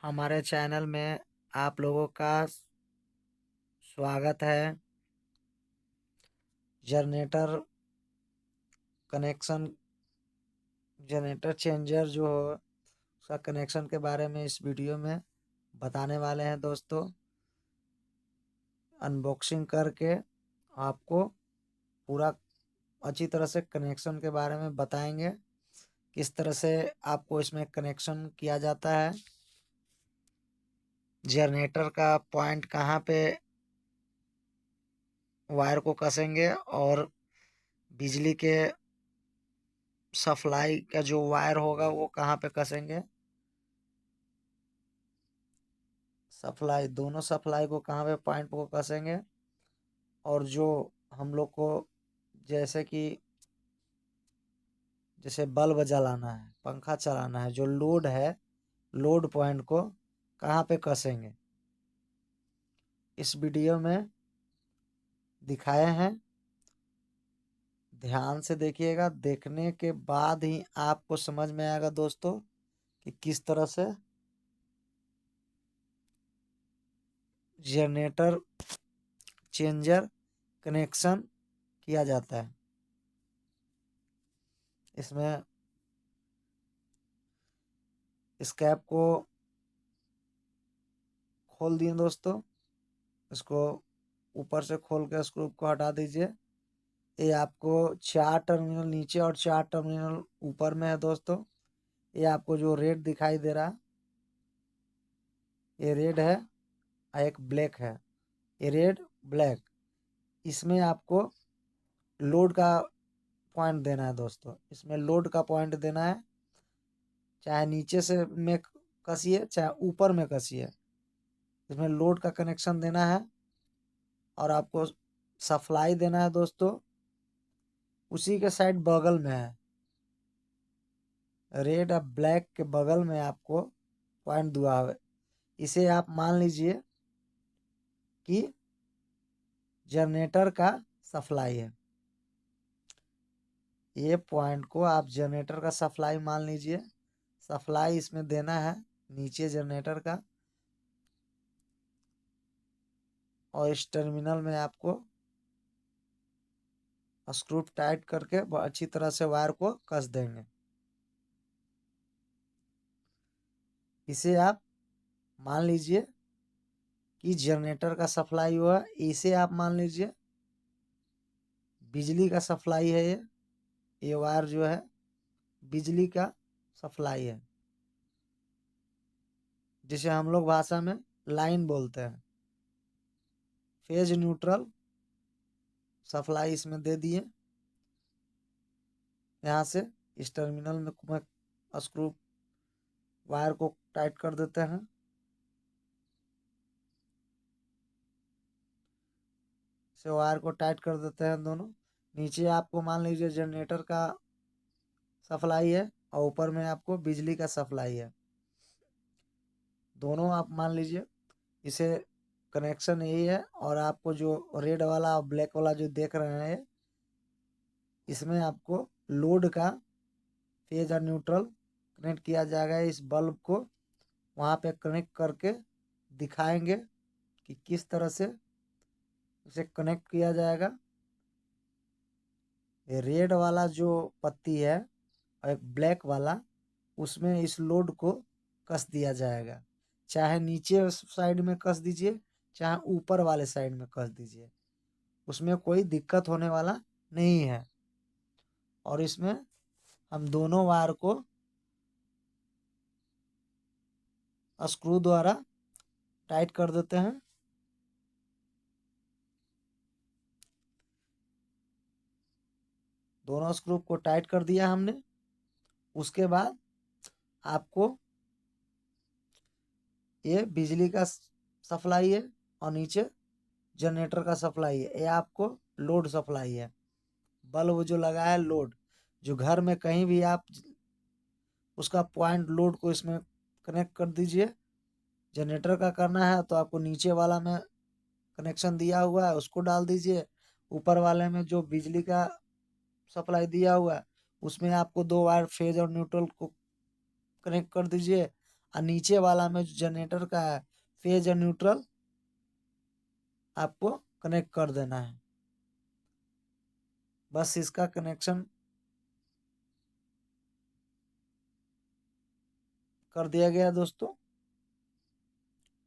हमारे चैनल में आप लोगों का स्वागत है। जनरेटर कनेक्शन जनरेटर चेंजर जो हो उसका कनेक्शन के बारे में इस वीडियो में बताने वाले हैं दोस्तों। अनबॉक्सिंग करके आपको पूरा अच्छी तरह से कनेक्शन के बारे में बताएंगे, किस तरह से आपको इसमें कनेक्शन किया जाता है, जनरेटर का पॉइंट कहाँ पे वायर को कसेंगे और बिजली के सप्लाई का जो वायर होगा वो कहाँ पे कसेंगे, सप्लाई दोनों सप्लाई को कहाँ पे पॉइंट को कसेंगे। और जो हम लोग को जैसे बल्ब जलाना है, पंखा चलाना है, जो लोड है, लोड पॉइंट को कहाँ पे कसेंगे इस वीडियो में दिखाए हैं। ध्यान से देखिएगा, देखने के बाद ही आपको समझ में आएगा दोस्तों कि किस तरह से जनरेटर चेंजर कनेक्शन किया जाता है। इसमें इस कैप को खोल दिए दोस्तों, इसको ऊपर से खोल के स्क्रू को हटा दीजिए। ये आपको 4 टर्मिनल नीचे और 4 टर्मिनल ऊपर में है दोस्तों। ये आपको जो रेड दिखाई दे रहा, ये रेड है और एक ब्लैक है। ये रेड ब्लैक, इसमें आपको लोड का पॉइंट देना है दोस्तों। इसमें लोड का पॉइंट देना है, चाहे नीचे से में कसिए चाहे ऊपर में कसिए, इसमें लोड का कनेक्शन देना है। और आपको सप्लाई देना है दोस्तों, उसी के साइड बगल में है, रेड और ब्लैक के बगल में आपको पॉइंट दिया है। इसे आप मान लीजिए कि जनरेटर का सप्लाई है। ये पॉइंट को आप जनरेटर का सप्लाई मान लीजिए। सप्लाई इसमें देना है नीचे जनरेटर का, और इस टर्मिनल में आपको स्क्रू टाइट करके अच्छी तरह से वायर को कस देंगे। इसे आप मान लीजिए कि जनरेटर का सप्लाई हुआ, इसे आप मान लीजिए बिजली का सप्लाई है। ये वायर जो है बिजली का सप्लाई है, जिसे हम लोग भाषा में लाइन बोलते हैं। फेज न्यूट्रल सप्लाई इसमें दे दिए। यहाँ से इस टर्मिनल में स्क्रू वायर को टाइट कर देते हैं। से वायर को टाइट कर देते हैं दोनों। नीचे आपको मान लीजिए जनरेटर का सप्लाई है और ऊपर में आपको बिजली का सप्लाई है, दोनों आप मान लीजिए। इसे कनेक्शन यही है। और आपको जो रेड वाला और ब्लैक वाला जो देख रहे हैं, इसमें आपको लोड का फेज और न्यूट्रल कनेक्ट किया जाएगा। इस बल्ब को वहाँ पे कनेक्ट करके दिखाएंगे कि किस तरह से इसे कनेक्ट किया जाएगा। ये रेड वाला जो पत्ती है और एक ब्लैक वाला, उसमें इस लोड को कस दिया जाएगा। चाहे नीचे साइड में कस दीजिए, चाहे ऊपर वाले साइड में कस दीजिए, उसमें कोई दिक्कत होने वाला नहीं है। और इसमें हम दोनों वायर को स्क्रू द्वारा टाइट कर देते हैं। दोनों स्क्रू को टाइट कर दिया हमने। उसके बाद आपको ये बिजली का सप्लाई है और नीचे जनरेटर का सप्लाई है। ये आपको लोड सप्लाई है। बल्ब जो लगा है लोड, जो घर में कहीं भी आप उसका पॉइंट लोड को इसमें कनेक्ट कर दीजिए। जनरेटर का करना है तो आपको नीचे वाला में कनेक्शन दिया हुआ है उसको डाल दीजिए। ऊपर वाले में जो बिजली का सप्लाई दिया हुआ है उसमें आपको 2 वायर फेज और न्यूट्रल को कनेक्ट कर दीजिए। और नीचे वाला में जो जनरेटर का है फेज और न्यूट्रल आपको कनेक्ट कर देना है। बस इसका कनेक्शन कर दिया गया दोस्तों।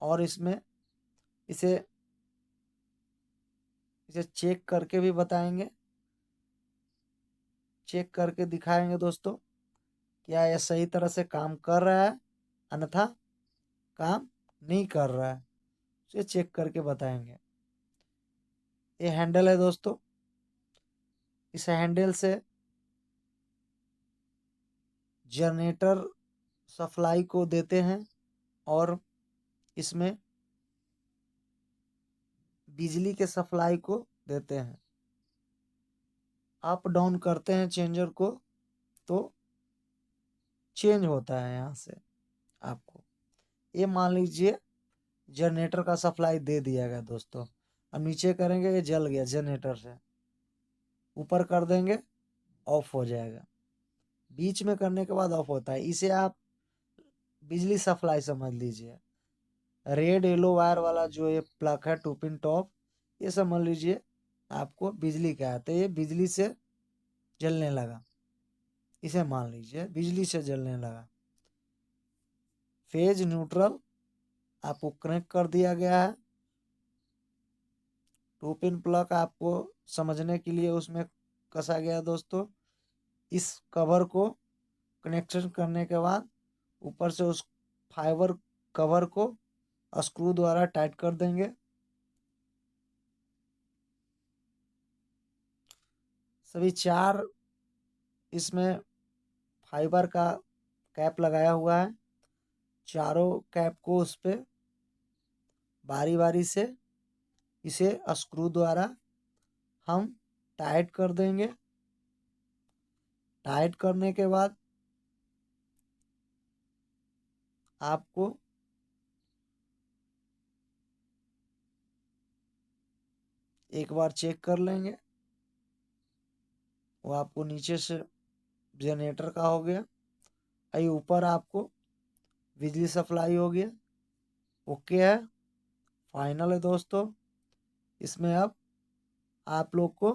और इसमें इसे इसे चेक करके भी बताएंगे, चेक करके दिखाएंगे दोस्तों क्या यह सही तरह से काम कर रहा है, अन्यथा काम नहीं कर रहा है, इसे चेक करके बताएंगे। ये हैंडल है दोस्तों, इस हैंडल से जनरेटर सप्लाई को देते हैं और इसमें बिजली के सप्लाई को देते हैं। अप डाउन करते हैं चेंजर को तो चेंज होता है यहाँ से आपको। ये मान लीजिए जनरेटर का सप्लाई दे दिया गया दोस्तों। अब नीचे करेंगे, ये जल गया जनरेटर से, ऊपर कर देंगे ऑफ हो जाएगा। बीच में करने के बाद ऑफ होता है। इसे आप बिजली सप्लाई समझ लीजिए। रेड येलो वायर वाला जो ये प्लग है 2 पिन टॉप, ये समझ लीजिए आपको बिजली का है, तो ये बिजली से जलने लगा, इसे मान लीजिए बिजली से जलने लगा। फेज न्यूट्रल आपको कनेक्ट कर दिया गया है। 2 पिन प्लग आपको समझने के लिए उसमें कसा गया दोस्तों। इस कवर को कनेक्शन करने के बाद ऊपर से उस फाइबर कवर को स्क्रू द्वारा टाइट कर देंगे। सभी 4 इसमें फाइबर का कैप लगाया हुआ है। चारों कैप को उस पे बारी बारी से इसे स्क्रू द्वारा हम टाइट कर देंगे। टाइट करने के बाद आपको एक बार चेक कर लेंगे, वो आपको नीचे से जनरेटर का हो गया, अभी ऊपर आपको बिजली सप्लाई हो गया। ओके है, फाइनल है दोस्तों। इसमें अब आप लोग को